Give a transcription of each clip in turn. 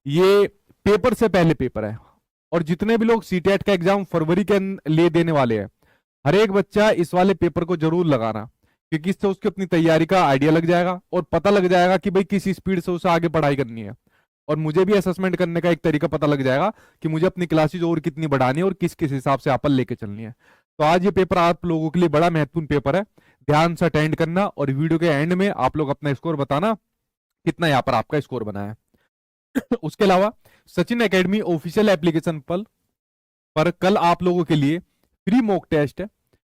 ये पेपर से पहले पेपर है, और जितने भी लोग सीटेट का एग्जाम फरवरी के लिए देने वाले हैं, हर एक बच्चा इस वाले पेपर को जरूर लगाना, क्योंकि इससे उसकी अपनी तैयारी का आइडिया लग जाएगा और पता लग जाएगा कि भाई किस स्पीड से उसे आगे पढ़ाई करनी है। और मुझे भी असेसमेंट करने का एक तरीका पता लग जाएगा कि मुझे अपनी क्लासेज और कितनी बढ़ानी है और किस किस हिसाब से आपल लेके चलनी है। तो आज ये पेपर आप लोगों के लिए बड़ा महत्वपूर्ण पेपर है, ध्यान से अटेंड करना, और वीडियो के एंड में आप लोग अपना स्कोर बताना कितना यहाँ पर आपका स्कोर बना है। उसके अलावा सचिन एकेडमी ऑफिशियल एप्लीकेशन पर कल आप लोगों के लिए फ्री मॉक टेस्ट है।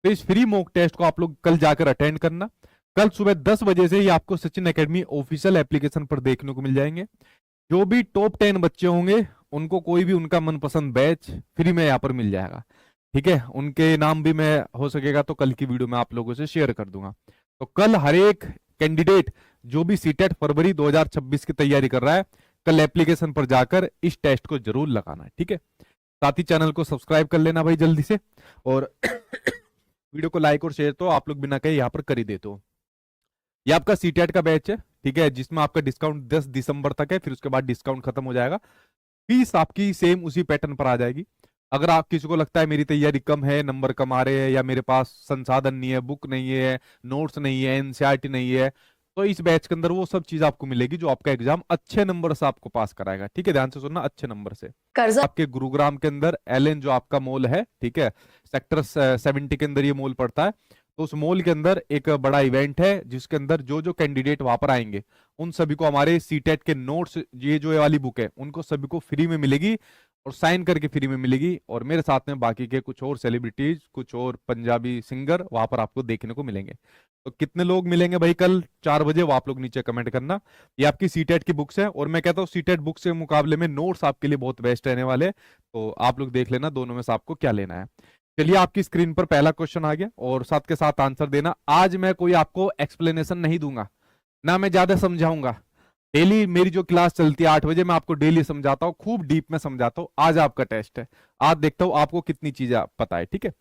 तो इस फ्री मॉक टेस्ट को आप लोग कल जाकर अटेंड करना। कल सुबह 10 बजे से ही आपको सचिन एकेडमी ऑफिशियल एप्लीकेशन पर देखने को मिल जाएंगे। जो भी टॉप 10 बच्चे होंगे उनको कोई भी उनका मनपसंद बैच फ्री में यहाँ पर मिल जाएगा। ठीक है, उनके नाम भी मैं हो सकेगा तो कल की वीडियो में आप लोगों से शेयर कर दूंगा। तो कल हर एक कैंडिडेट जो भी सीटेट फरवरी 2026 की तैयारी कर रहा है, कल एप्लीकेशन पर जाकर इस टेस्ट को जरूर लगाना है। ठीक है, साथ ही चैनल को सब्सक्राइब कर लेना भाई जल्दी से, और वीडियो को लाइक और शेयर तो आप लोग बिना कहे यहाँ पर कर ही देते हो। ये आपका सीटेट का बैच है, ठीक है, जिसमें आपका डिस्काउंट 10 दिसंबर तक है, फिर उसके बाद डिस्काउंट खत्म हो जाएगा। फीस आपकी सेम उसी पैटर्न पर आ जाएगी। अगर आप किसी को लगता है मेरी तैयारी कम है, नंबर कम आ रहे हैं, या मेरे पास संसाधन नहीं है, बुक नहीं है, नोट्स नहीं है, एनसीईआरटी नहीं है, तो इस बैच के अंदर वो सब चीज आपको मिलेगी जो आपका एग्जाम अच्छे नंबर से आपको पास कराएगा। ठीक है, ध्यान से सुनना, अच्छे नंबर से। कर्जा आपके गुरुग्राम के अंदर एलएन जो आपका मॉल है, ठीक है, सेक्टर 70 के अंदर ये मॉल पड़ता है। तो उस मॉल के अंदर एक बड़ा इवेंट है जिसके अंदर जो जो कैंडिडेट वहां पर आएंगे उन सभी को हमारे सीटेट के नोट्स, ये वाली बुक है, उनको सभी को फ्री में मिलेगी और साइन करके फ्री में मिलेगी। और मेरे साथ में बाकी के कुछ और सेलिब्रिटीज, कुछ और पंजाबी सिंगर वहां पर आपको देखने को मिलेंगे। तो कितने लोग मिलेंगे भाई कल 4 बजे, वो आप लोग नीचे कमेंट करना। ये आपकी सीटेट की बुक्स है, और मैं कहता हूँ सीटेट बुक्स के मुकाबले में नोट्स आपके लिए बहुत बेस्ट रहने वाले हैं। तो आप लोग देख लेना दोनों में से आपको क्या लेना है। चलिए, आपकी स्क्रीन पर पहला क्वेश्चन आ गया, और साथ के साथ आंसर देना। आज मैं कोई आपको एक्सप्लेनेशन नहीं दूंगा, ना मैं ज्यादा समझाऊंगा। डेली मेरी जो क्लास चलती है 8 बजे, मैं आपको डेली समझाता हूँ, खूब डीप में समझाता हूँ। आज आपका टेस्ट है, आज देखता हूँ आपको कितनी चीजें पता है। ठीक है,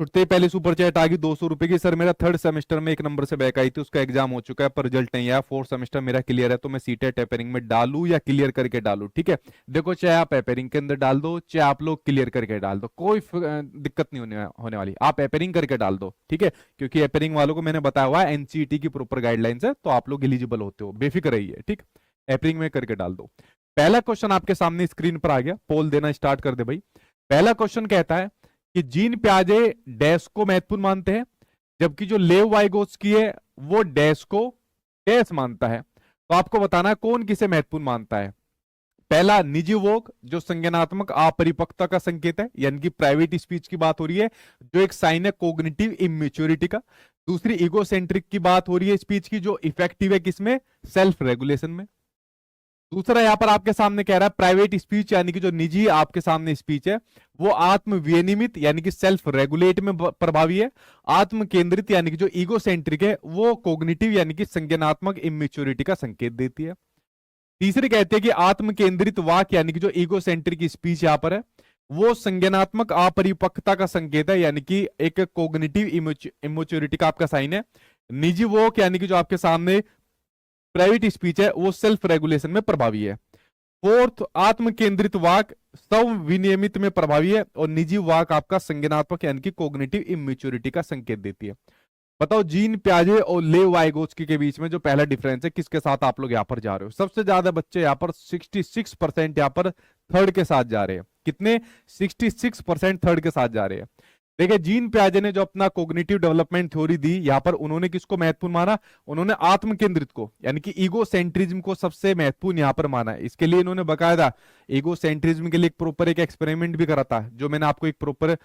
उठते ही पहले सुपर चैट आ गई 200 रुपए की। सर मेरा 3rd सेमेस्टर में एक नंबर से बैक आई थी, उसका एग्जाम हो चुका है पर रिजल्ट नहीं आया। 4th सेमेस्टर मेरा क्लियर है, तो मैं सीटेट पेपरिंग में डालू या क्लियर करके डालू? ठीक है, देखो, चाहे आप पेपरिंग के अंदर डाल दो, चाहे आप लोग क्लियर करके डाल दो, कोई दिक्कत नहीं होने वाली। आप पेपरिंग करके डाल दो, ठीक है, क्योंकि पेपरिंग वालों को मैंने बताया हुआ है एनसीईटी की प्रॉपर गाइडलाइंस है, तो आप लोग एलिजिबल होते हो, बेफिक्र रहिए। ठीक, पेपरिंग में करके डाल दो। पहला क्वेश्चन आपके सामने स्क्रीन पर आ गया, पोल देना स्टार्ट कर दे भाई। पहला क्वेश्चन कहता है कि जीन प्याजे डैश को महत्वपूर्ण मानते हैं, जबकि जो लेव वाइगोत्स्की है वो डैश को डैश मानता है। तो आपको बताना है कौन किसे महत्वपूर्ण मानता है। पहला, निजी वोक, जो संज्ञानात्मक अपरिपक्वता का संकेत है, यानी कि प्राइवेट स्पीच की बात हो रही है, जो एक साइन है कोग्निटिव इमेच्योरिटी का। दूसरी, इगोसेंट्रिक की बात हो रही है स्पीच की, जो इफेक्टिव है किसमें? सेल्फ रेगुलेशन में। दूसरा यहां पर आपके सामने कह रहा है प्राइवेट स्पीच, यानी कि जो निजी आपके सामने स्पीच है वो आत्म विनियमित यानी कि सेल्फ रेगुलेट में प्रभावी है। आत्म केंद्रित यानी कि जो ईगो सेंट्रिक है वो कोग्निटिव यानी कि संज्ञानात्मक इमेच्योरिटी का संकेत देती है। तीसरी कहते हैं कि आत्म केंद्रित वाक्य यानी कि जो ईगो सेंट्रिक स्पीच यहां पर है वो संज्ञानात्मक अपरिपक्वता का संकेत है, यानी कि एक कोग्निटिव इमेच्योरिटी का आपका साइन है। निजी वोक यानी कि जो आपके सामने प्राइवेट स्पीच है वो सेल्फ रेगुलेशन में प्रभावी है। फोर्थ, आत्म केंद्रित वाक स्व विनियमित में प्रभावी है, और निजी वाक आपका संज्ञानात्मक यानी कि कोग्निटिव इमेच्योरिटी का संकेत देती है। बताओ जीन प्याजे और लेव वाइगोत्स्की के बीच में जो पहला डिफरेंस है किसके साथ आप लोग यहाँ पर जा रहे हो? सबसे ज्यादा बच्चे यहाँ पर 66% यहाँ पर थर्ड के साथ जा रहे हैं। कितने? 66% थर्ड के साथ जा रहे हैं। देखिए, जीन प्याजे ने जो अपना कोग्निटिव डेवलपमेंट थ्योरी दी, यहां पर उन्होंने किसको महत्वपूर्ण माना? उन्होंने आत्म केंद्रित को यानी कि ईगो सेंट्रिज्म को सबसे महत्वपूर्ण यहां पर माना है। इसके लिए इन्होंने बकायदा ईगो सेंट्रिज्म के लिए एक प्रॉपर एक एक्सपेरिमेंट भी करा था, जो मैंने आपको एक प्रॉपर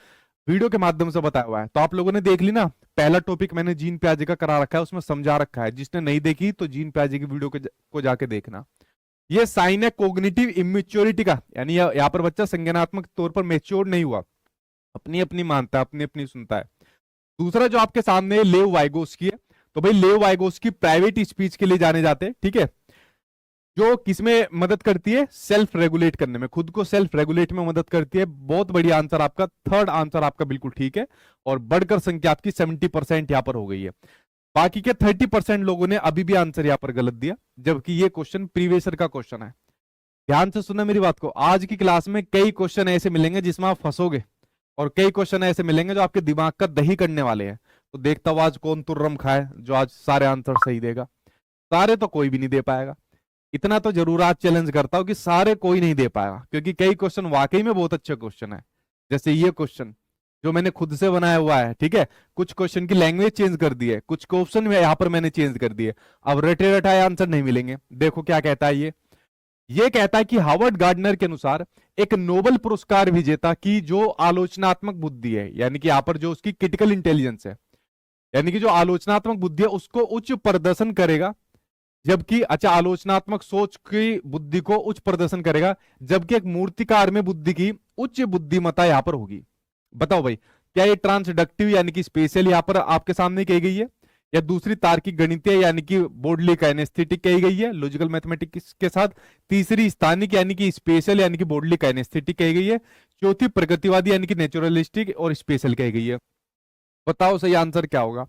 वीडियो के माध्यम से बताया हुआ है। तो आप लोगों ने देख ली ना, पहला टॉपिक मैंने जीन प्याजे का करा रखा है, उसमें समझा रखा है। जिसने नहीं देखी तो जीन प्याजे की वीडियो को जाके देखना। ये साइन है कोग्निटिव इमेच्योरिटी का, यानी यहाँ पर बच्चा संज्ञानात्मक तौर पर मेच्योर नहीं हुआ, अपनी अपनी मानता है, अपनी अपनी सुनता है। दूसरा जो आपके सामने लेव वाइगोस्की है, तो भाई लेव वाइगोस्की प्राइवेट स्पीच के लिए जाने जाते हैं, ठीक है, जो किसमें मदद करती है? सेल्फ रेगुलेट करने में, खुद को सेल्फ रेगुलेट में मदद करती है। बहुत बढ़िया आंसर आपका, थर्ड आंसर आपका बिल्कुल ठीक है, और बढ़कर संख्या आपकी 70% यहां पर हो गई है। बाकी के 30% लोगों ने अभी भी आंसर यहां पर गलत दिया, जबकि ये क्वेश्चन प्रीवियसर का क्वेश्चन है। ध्यान से सुनना मेरी बात को। आज की क्लास में कई क्वेश्चन ऐसे मिलेंगे जिसमें आप फंसोगे, और कई क्वेश्चन ऐसे मिलेंगे जो आपके दिमाग का दही करने वाले हैं। तो देखता हूं आज कौन तुर्रम खाए जो आज सारे आंसर सही देगा। सारे तो कोई भी नहीं दे पाएगा, इतना तो जरूर आज चैलेंज करता हूं कि सारे कोई नहीं दे पाएगा, क्योंकि कई क्वेश्चन वाकई में बहुत अच्छे क्वेश्चन है। जैसे ये क्वेश्चन जो मैंने खुद से बनाया हुआ है, ठीक है। कुछ क्वेश्चन की लैंग्वेज चेंज कर दी है, कुछ क्वेश्चन यहाँ पर मैंने चेंज कर दिए। अब रटे रटाए आंसर नहीं मिलेंगे। देखो क्या कहता है ये कहता है कि हार्वर्ड गार्डनर के अनुसार एक नोबेल पुरस्कार विजेता की जो आलोचनात्मक बुद्धि है, यानी कि यहां पर जो उसकी क्रिटिकल इंटेलिजेंस है, यानी कि जो आलोचनात्मक बुद्धि है उसको उच्च प्रदर्शन करेगा, जबकि अच्छा आलोचनात्मक सोच की बुद्धि को उच्च प्रदर्शन करेगा, जबकि एक मूर्तिकार में बुद्धि की उच्च बुद्धिमत्ता यहां पर होगी। बताओ भाई, क्या ये ट्रांसडक्टिव यानी कि स्पेशल यहां पर आपके सामने कही गई है, या दूसरी तार्किक गणितीय यानी कि बोर्डली काइनेस्थेटिक कही गई है लॉजिकल मैथमेटिक्स के साथ, तीसरी स्थानिक यानी कि स्पेशल यानी कि बोर्डली काइनेस्थेटिक कही गई है, चौथी प्रगतिवादी यानी कि नेचुरलिस्टिक और स्पेशल कही गई है। बताओ सही आंसर क्या होगा।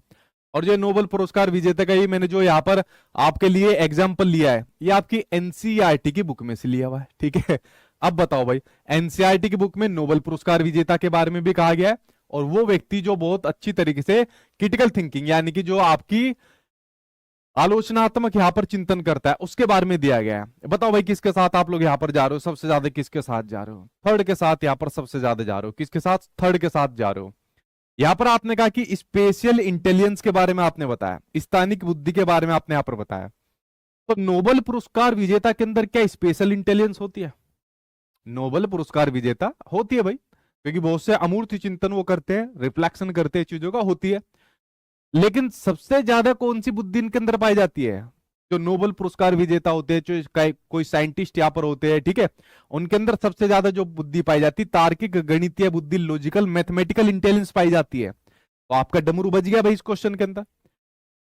और जो नोबेल पुरस्कार विजेता का ये मैंने जो यहाँ पर आपके लिए एग्जाम्पल लिया है, ये आपकी एनसीईआरटी की बुक में से लिया हुआ है, ठीक है। अब बताओ भाई, एनसीईआरटी की बुक में नोबेल पुरस्कार विजेता के बारे में भी कहा गया है, और वो व्यक्ति जो बहुत अच्छी तरीके से क्रिटिकल थिंकिंग यानी कि जो आपकी आलोचनात्मक यहां पर चिंतन करता है उसके बारे में दिया गया है। बताओ भाई किसके साथ आप लोग यहां पर जा रहे हो, सबसे ज्यादा किसके साथ जा रहे हो? थर्ड के साथ यहां पर सबसे ज्यादा जा रहे हो। किसके साथ? थर्ड के साथ जा रहे हो। यहां पर आपने कहा कि स्पेशल इंटेलिजेंस के बारे में आपने बताया, स्थानिक बुद्धि के बारे में आपने यहां पर बताया। तो नोबेल पुरस्कार विजेता के अंदर क्या स्पेशल इंटेलिजेंस होती है? नोबेल पुरस्कार विजेता होती है भाई, क्योंकि बहुत से अमूर्त चिंतन वो करते हैं, रिफ्लेक्शन करते हैं चीजों का, होती है। लेकिन सबसे ज्यादा कौन सी बुद्धि इनके अंदर पाई जाती है? जो नोबेल पुरस्कार विजेता होते हैं, जो कोई साइंटिस्ट यहाँ पर होते हैं, ठीक है, उनके अंदर सबसे ज्यादा जो बुद्धि पाई जाती है तार्किक गणितीय बुद्धि, लॉजिकल मैथमेटिकल इंटेलिजेंस पाई जाती है। तो आपका डमरू बज गया भाई इस क्वेश्चन के अंदर।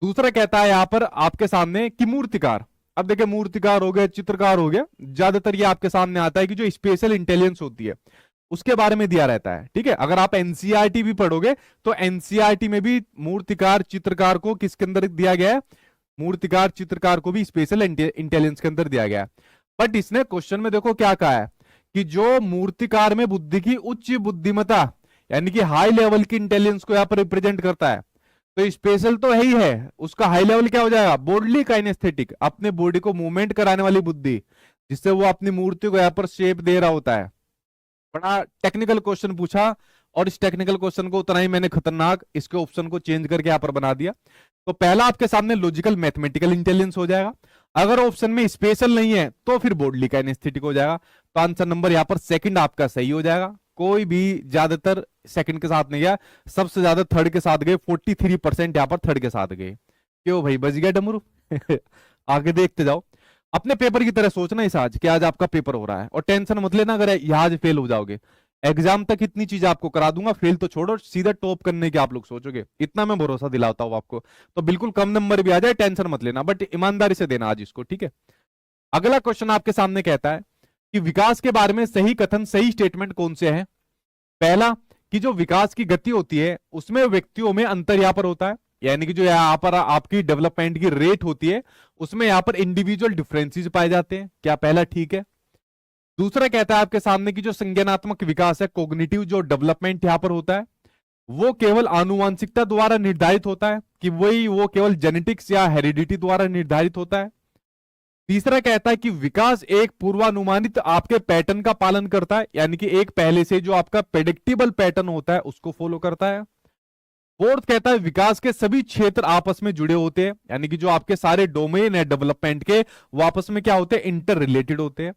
दूसरा कहता है यहां पर आपके सामने कि मूर्तिकार, अब देखिए मूर्तिकार हो गए, चित्रकार हो गया, ज्यादातर ये आपके सामने आता है कि जो स्पेशल इंटेलिजेंस होती है उसके बारे में दिया रहता है, ठीक है। अगर आप एनसीईआरटी भी पढ़ोगे तो एनसीईआरटी में भी मूर्तिकार चित्रकार को किसके अंदर दिया गया है? मूर्तिकार चित्रकार को भी स्पेशल इंटेलिजेंस के अंदर दिया गया है। बट इसने क्वेश्चन में देखो क्या कहा है कि जो मूर्तिकार में बुद्धि की उच्च बुद्धिमत्ता यानी कि हाई लेवल की इंटेलिजेंस को यहां पर रिप्रेजेंट करता है, तो स्पेशल तो है ही है, उसका हाई लेवल क्या हो जाएगा? बॉडली काइनेस्थेटिक, अपने बॉडी को मूवमेंट कराने वाली बुद्धि, जिससे वो अपनी मूर्ति को यहां पर शेप दे रहा होता है। बड़ा टेक्निकल क्वेश्चन पूछा, और इस टेक्निकल क्वेश्चन को उतना ही मैंने खतरनाक इसके ऑप्शन को चेंज करके यहां पर बना दिया। तो पहला आपके सामने लॉजिकल मैथमेटिकल इंटेलिजेंस हो जाएगा, अगर ऑप्शन में स्पेशल नहीं है तो फिर बॉडली काइनेस्थेटिक हो जाएगा। तो आंसर नंबर यहां पर सेकंड आपका सही हो जाएगा। कोई भी ज्यादातर सेकंड के साथ नहीं गया, सबसे ज्यादा थर्ड के साथ गए, 43% यहां पर थर्ड के साथ गए। क्यों भाई, बज गया डमरू? आगे देखते जाओ। अपने पेपर की तरह सोचना इस आज कि आज आपका पेपर हो रहा है, और टेंशन मत लेना अगर यहाँ आज फेल हो जाओगे। एग्जाम तक इतनी चीज आपको करा दूंगा, फेल तो छोड़ो, सीधा टॉप करने के आप लोग सोचोगे, इतना मैं भरोसा दिलाता हूं आपको। तो बिल्कुल कम नंबर भी आ जाए टेंशन मत लेना, बट ईमानदारी से देना आज इसको, ठीक है। अगला क्वेश्चन आपके सामने कहता है कि विकास के बारे में सही कथन, सही स्टेटमेंट कौन से हैं? पहला, कि जो विकास की गति होती है उसमें व्यक्तियों में अंतर यहां पर होता है, यानी कि जो यहां पर आपकी डेवलपमेंट की रेट होती है उसमें यहां पर इंडिविजुअल डिफरेंसेस पाए जाते हैं। क्या पहला ठीक है? दूसरा कहता है आपके सामने की जो संज्ञानात्मक विकास है, कोग्निटिव जो डेवलपमेंट यहां पर होता है, वो केवल आनुवांशिकता द्वारा निर्धारित होता है, कि वो केवल जेनेटिक्स या हेरिडिटी द्वारा निर्धारित होता है। तीसरा कहता है कि विकास एक पूर्वानुमानित आपके पैटर्न का पालन करता है, यानी कि एक पहले से जो आपका प्रेडिक्टेबल पैटर्न होता है उसको फॉलो करता है। फोर्थ कहता है विकास के सभी क्षेत्र आपस में जुड़े होते हैं, यानी कि जो आपके सारे डोमेन है डेवलपमेंट के वो आपस में क्या होते हैं? इंटर रिलेटेड होते हैं।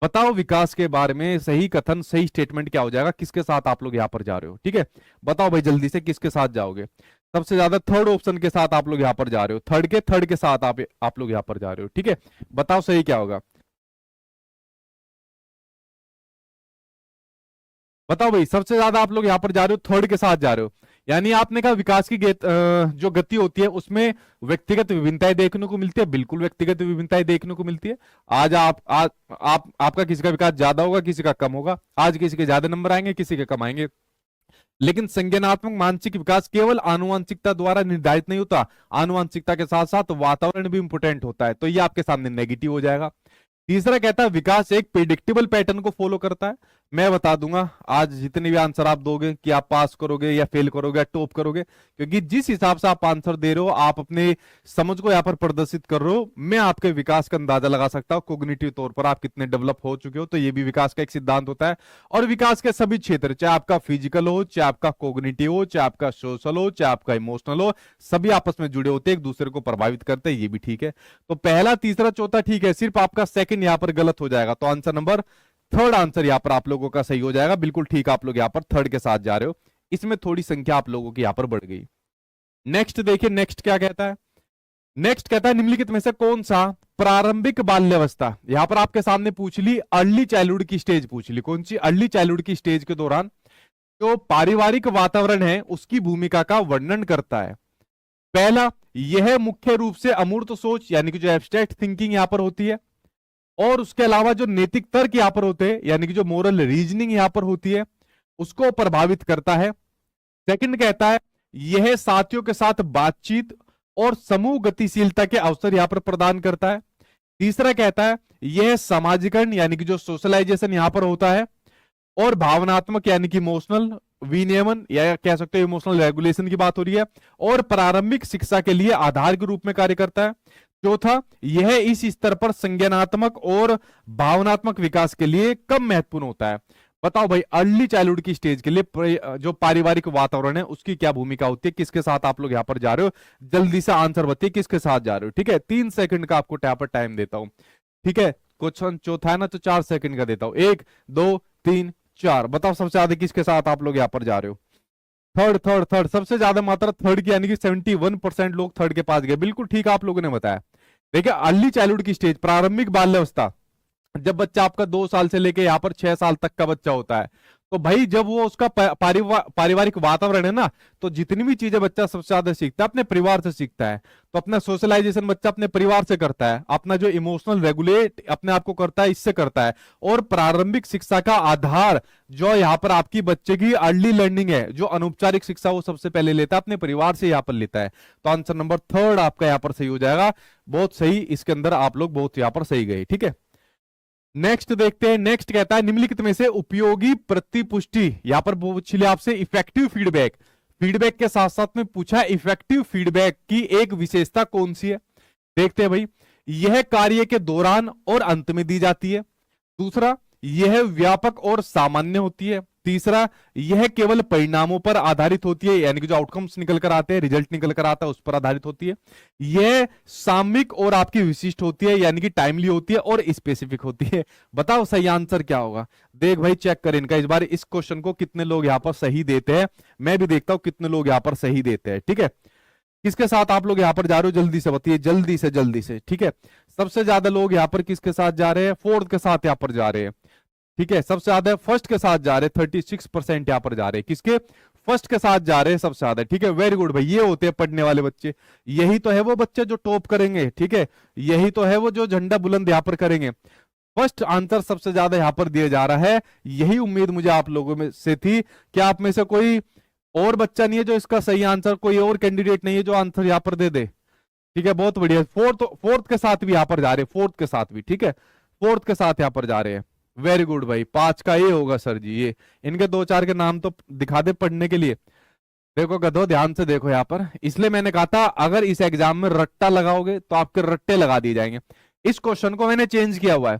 बताओ विकास के बारे में सही कथन, सही स्टेटमेंट क्या हो जाएगा? किसके साथ आप लोग यहां पर जा रहे हो? ठीक है, बताओ भाई जल्दी से किसके साथ जाओगे? सबसे ज्यादा थर्ड ऑप्शन के साथ आप लोग यहां पर जा रहे हो, थर्ड के साथ आप लोग यहां पर जा रहे हो, ठीक है। बताओ सही क्या होगा? बताओ भाई, सबसे ज्यादा आप लोग यहां पर जा रहे हो, थर्ड के साथ जा रहे हो। यानी आपने कहा विकास की जो गति होती है उसमें व्यक्तिगत विभिन्नताएं देखने को मिलती है, बिल्कुल व्यक्तिगत विभिन्नताएं देखने को मिलती है। आज आपका किसी का विकास ज्यादा होगा, किसी का कम होगा, आज किसी के ज्यादा नंबर आएंगे, किसी के कम आएंगे। लेकिन संज्ञानात्मक मानसिक विकास केवल आनुवंशिकता द्वारा निर्धारित नहीं होता, आनुवंशिकता के साथ साथ वातावरण भी इंपोर्टेंट होता है, तो ये आपके सामने नेगेटिव हो जाएगा। तीसरा कहता है विकास एक प्रिडिक्टेबल पैटर्न को फॉलो करता है। मैं बता दूंगा आज जितने भी आंसर आप दोगे कि आप पास करोगे या फेल करोगे या टॉप करोगे, क्योंकि जिस हिसाब से आप आंसर दे रहे हो, आप अपने समझ को यहाँ पर प्रदर्शित कर रहे हो, मैं आपके विकास का अंदाजा लगा सकता हूँ कोग्निटिव तौर पर आप कितने डेवलप हो चुके हो। तो ये भी विकास का एक सिद्धांत होता है। और विकास के सभी क्षेत्र, चाहे आपका फिजिकल हो, चाहे आपका कोग्निटिव हो, चाहे आपका सोशल हो, चाहे आपका इमोशनल हो, सभी आपस में जुड़े होते हैं, एक दूसरे को प्रभावित करते हैं। ये भी ठीक है। तो पहला, तीसरा, चौथा ठीक है, सिर्फ आपका सेकंड यहाँ पर गलत हो जाएगा। तो आंसर नंबर थर्ड आंसर यहां पर आप लोगों का सही हो जाएगा। बिल्कुल ठीक, आप लोग यहां पर थर्ड के साथ जा रहे हो। इसमें थोड़ी संख्या आप लोगों की यहां पर बढ़ गई। नेक्स्ट देखिए, नेक्स्ट क्या कहता है। नेक्स्ट कहता है निम्नलिखित में से कौन सा प्रारंभिक बाल्यावस्था, यहां पर आपके सामने पूछ ली अर्ली चाइल्डहुड की स्टेज पूछ ली। कौन सी? अर्ली चाइल्डहुड की स्टेज के दौरान जो पारिवारिक वातावरण है उसकी भूमिका का वर्णन करता है। पहला, यह मुख्य रूप से अमूर्त सोच यानी कि जो एब्स्ट्रैक्ट थिंकिंग यहां पर होती है, और उसके अलावा जो नैतिक तर्क यहां पर होते हैं यानी कि जो मोरल रीजनिंग यहां पर होती है उसको प्रभावित करता है। सेकंड कहता है यह साथियों के साथ बातचीत और समूह गतिशीलता के अवसर यहां पर प्रदान करता है। तीसरा कहता है यह सामाजिकरण यानी कि जो सोशलाइजेशन यहां पर होता है, और भावनात्मक यानी कि इमोशनल विनियमन या कह सकते हो इमोशनल रेगुलेशन की बात हो रही है, और प्रारंभिक शिक्षा के लिए आधार के रूप में कार्य करता है। चौथा, यह इस स्तर पर संज्ञानात्मक और भावनात्मक विकास के लिए कम महत्वपूर्ण होता है। बताओ भाई, अर्ली चाइल्डहुड की स्टेज के लिए जो पारिवारिक वातावरण है उसकी क्या भूमिका होती है? किसके साथ आप लोग यहां पर जा रहे हो? जल्दी से आंसर बताइए, किसके साथ जा रहे हो? ठीक है, 3 सेकंड का आपको यहाँ पर टाइम देता हूं। ठीक है, क्वेश्चन चौथा है ना, तो 4 सेकंड का देता हूं। 1 2 3 4, बताओ सबसे ज्यादा किसके साथ आप लोग यहाँ पर जा रहे हो? थर्ड थर्ड थर्ड, सबसे ज्यादा मात्रा थर्ड की, यानी कि 71% लोग थर्ड के पास गए। बिल्कुल ठीक आप लोगों ने बताया। देखिए, अर्ली चाइल्डहुड की स्टेज, प्रारंभिक बाल्यावस्था, जब बच्चा आपका 2 साल से लेके यहाँ पर 6 साल तक का बच्चा होता है, तो भाई जब वो उसका पारिवारिक वातावरण है ना, तो जितनी भी चीजें बच्चा सबसे ज्यादा सीखता है अपने परिवार से सीखता है। तो अपना सोशलाइजेशन बच्चा अपने परिवार से करता है, अपना जो इमोशनल रेगुलेट अपने आप को करता है इससे करता है, और प्रारंभिक शिक्षा का आधार जो यहाँ पर आपकी बच्चे की अर्ली लर्निंग है, जो अनौपचारिक शिक्षा वो सबसे पहले लेता है अपने परिवार से यहाँ पर लेता है। तो आंसर नंबर थर्ड आपका यहाँ पर सही हो जाएगा। बहुत सही, इसके अंदर आप लोग बहुत यहाँ पर सही गए। ठीक है, नेक्स्ट देखते हैं। नेक्स्ट कहता है निम्नलिखित में से उपयोगी प्रतिपुष्टि, यहां पर पूछ लिया आपसे इफेक्टिव फीडबैक, फीडबैक के साथ साथ में पूछा इफेक्टिव फीडबैक की एक विशेषता कौन सी है? देखते हैं भाई। यह कार्य के दौरान और अंत में दी जाती है। दूसरा, यह व्यापक और सामान्य होती है। तीसरा, यह केवल परिणामों पर आधारित होती है, यानी कि जो आउटकम्स निकल कर आते हैं, रिजल्ट निकल कर आता है, उस पर आधारित होती है। यह सामयिक और आपकी विशिष्ट होती है, यानी कि टाइमली होती है और स्पेसिफिक होती है। बताओ सही आंसर क्या होगा? देख भाई, चेक कर इनका इस बार इस क्वेश्चन को कितने लोग यहां पर सही देते हैं। मैं भी देखता हूं कितने लोग यहां पर सही देते हैं। ठीक है, किसके साथ आप लोग यहां पर जा रहे हो? जल्दी से बताइए, जल्दी से जल्दी से। ठीक है, सबसे ज्यादा लोग यहां पर किसके साथ जा रहे हैं? फोर्थ के साथ यहां पर जा रहे हैं। ठीक है, सबसे ज्यादा फर्स्ट के साथ जा रहे हैं, 36% यहां पर जा रहे हैं। किसके? फर्स्ट के साथ जा रहे हैं सबसे ज्यादा। ठीक है, वेरी गुड भाई, ये होते हैं पढ़ने वाले बच्चे। यही तो है वो बच्चे जो टॉप करेंगे। ठीक है, यही तो है वो जो झंडा बुलंद यहां पर करेंगे। फर्स्ट आंसर सबसे ज्यादा यहां पर दिया जा रहा है। यही उम्मीद मुझे आप लोगों में से थी। क्या आप में से कोई और बच्चा नहीं है जो इसका सही आंसर, कोई और कैंडिडेट नहीं है जो आंसर यहां पर दे दे? ठीक है, बहुत बढ़िया। फोर्थ के साथ भी यहां पर जा रहे हैं, फोर्थ के साथ भी। ठीक है, फोर्थ के साथ यहां पर जा रहे हैं। वेरी गुड भाई, 5 का ये होगा सर जी। ये इनके 2-4 के नाम तो दिखा दे पढ़ने के लिए। देखो गधो, ध्यान से देखो यहाँ पर, इसलिए मैंने कहा था अगर इस एग्जाम में रट्टा लगाओगे तो आपके रट्टे लगा दिए जाएंगे। इस क्वेश्चन को मैंने चेंज किया हुआ है।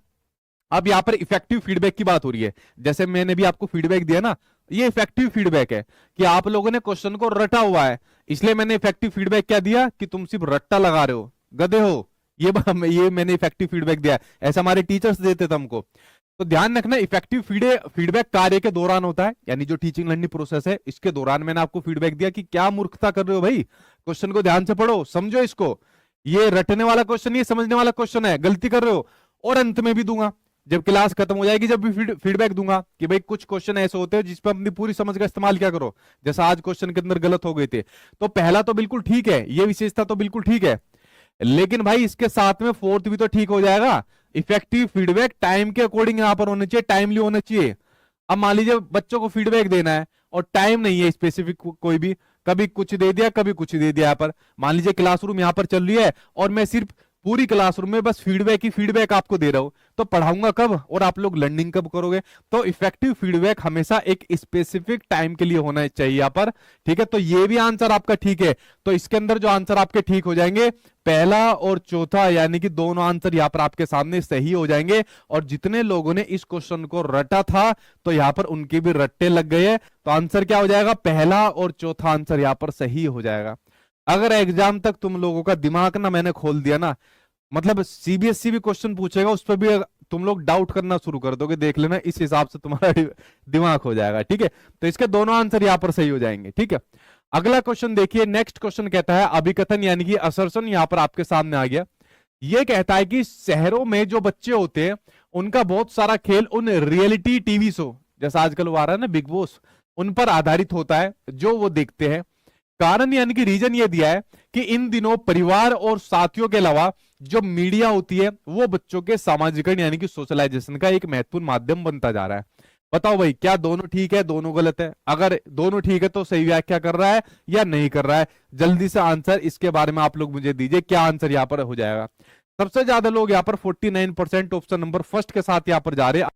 अब यहाँ पर इफेक्टिव फीडबैक की बात हो रही है। जैसे मैंने भी आपको फीडबैक दिया ना, ये इफेक्टिव फीडबैक है कि आप लोगों ने क्वेश्चन को रटा हुआ है, इसलिए मैंने इफेक्टिव फीडबैक क्या दिया कि तुम सिर्फ रट्टा लगा रहे हो, गधे हो। ये मैंने इफेक्टिव फीडबैक दिया। ऐसा हमारे टीचर्स देते थे हमको। तो ध्यान रखना, इफेक्टिव फीडबैक कार्य के दौरान होता है, यानी जो टीचिंग लर्निंग प्रोसेस है इसके दौरान मैंने आपको फीडबैक दिया कि क्या मूर्खता कर रहे हो भाई, क्वेश्चन को ध्यान से पढ़ो, समझो इसको। ये रटने वाला क्वेश्चन, ये समझने वाला क्वेश्चन है, गलती कर रहे हो। और अंत में भी दूंगा, जब क्लास खत्म हो जाएगी, जब भी फीडबैक दूंगा कि भाई कुछ क्वेश्चन ऐसे होते हैं जिसपे अपनी पूरी समझ का इस्तेमाल क्या करो। जैसा आज क्वेश्चन के अंदर गलत हो गए थे, तो पहला तो बिल्कुल ठीक है, ये विशेषता तो बिल्कुल ठीक है, लेकिन भाई इसके साथ में फोर्थ भी तो ठीक हो जाएगा। इफेक्टिव फीडबैक टाइम के अकॉर्डिंग यहां पर होना चाहिए, टाइमली होना चाहिए। अब मान लीजिए बच्चों को फीडबैक देना है और टाइम नहीं है स्पेसिफिक कोई भी, कभी कुछ दे दिया कभी कुछ दे दिया। यहाँ पर मान लीजिए क्लासरूम यहाँ पर चल रही है और मैं सिर्फ पूरी क्लासरूम में बस फीडबैक ही फीडबैक आपको दे रहा हूं, तो पढ़ाऊंगा कब और आप लोग लर्निंग कब करोगे? तो इफेक्टिव फीडबैक हमेशा एक स्पेसिफिक टाइम के लिए होना चाहिए यहाँ पर, ठीक है। तो ये भी आंसर आपका ठीक है। तो इसके अंदर जो आंसर आपके ठीक हो जाएंगे, पहला और चौथा, यानी कि दोनों आंसर यहाँ पर आपके सामने सही हो जाएंगे। और जितने लोगों ने इस क्वेश्चन को रटा था तो यहाँ पर उनके भी रट्टे लग गए हैं। तो आंसर क्या हो जाएगा? पहला और चौथा आंसर यहाँ पर सही हो जाएगा। अगर एग्जाम तक तुम लोगों का दिमाग ना मैंने खोल दिया ना, मतलब सीबीएसई भी क्वेश्चन पूछेगा उस पर भी तुम लोग डाउट करना शुरू कर दोगे, देख लेना, इस हिसाब से तुम्हारा दिमाग हो जाएगा, ठीक है। तो इसके दोनों आंसर यहां पर सही हो जाएंगे, ठीक है। अगला क्वेश्चन देखिए, नेक्स्ट क्वेश्चन कहता है अभिकथन यानी कि असर्शन, यहां पर आपके सामने आ गया। ये कहता है कि शहरों में जो बच्चे होते हैं उनका बहुत सारा खेल उन रियलिटी टीवी शो, जैसा आजकल वो आ रहा है ना बिग बॉस, उन पर आधारित होता है जो वो देखते हैं। कारण यानी कि रीजन ये दिया है कि इन दिनों परिवार और साथियों के अलावा जो मीडिया होती है वो बच्चों के सामाजिकरण यानी कि सोशलाइजेशन का एक महत्वपूर्ण माध्यम बनता जा रहा है। बताओ भाई, क्या दोनों ठीक है, दोनों गलत है? अगर दोनों ठीक है तो सही व्याख्या कर रहा है या नहीं कर रहा है? जल्दी से आंसर इसके बारे में आप लोग मुझे दीजिए, क्या आंसर यहां पर हो जाएगा? सबसे ज्यादा लोग यहां पर 49% ऑप्शन नंबर फर्स्ट के साथ यहां पर जा रहे हैं।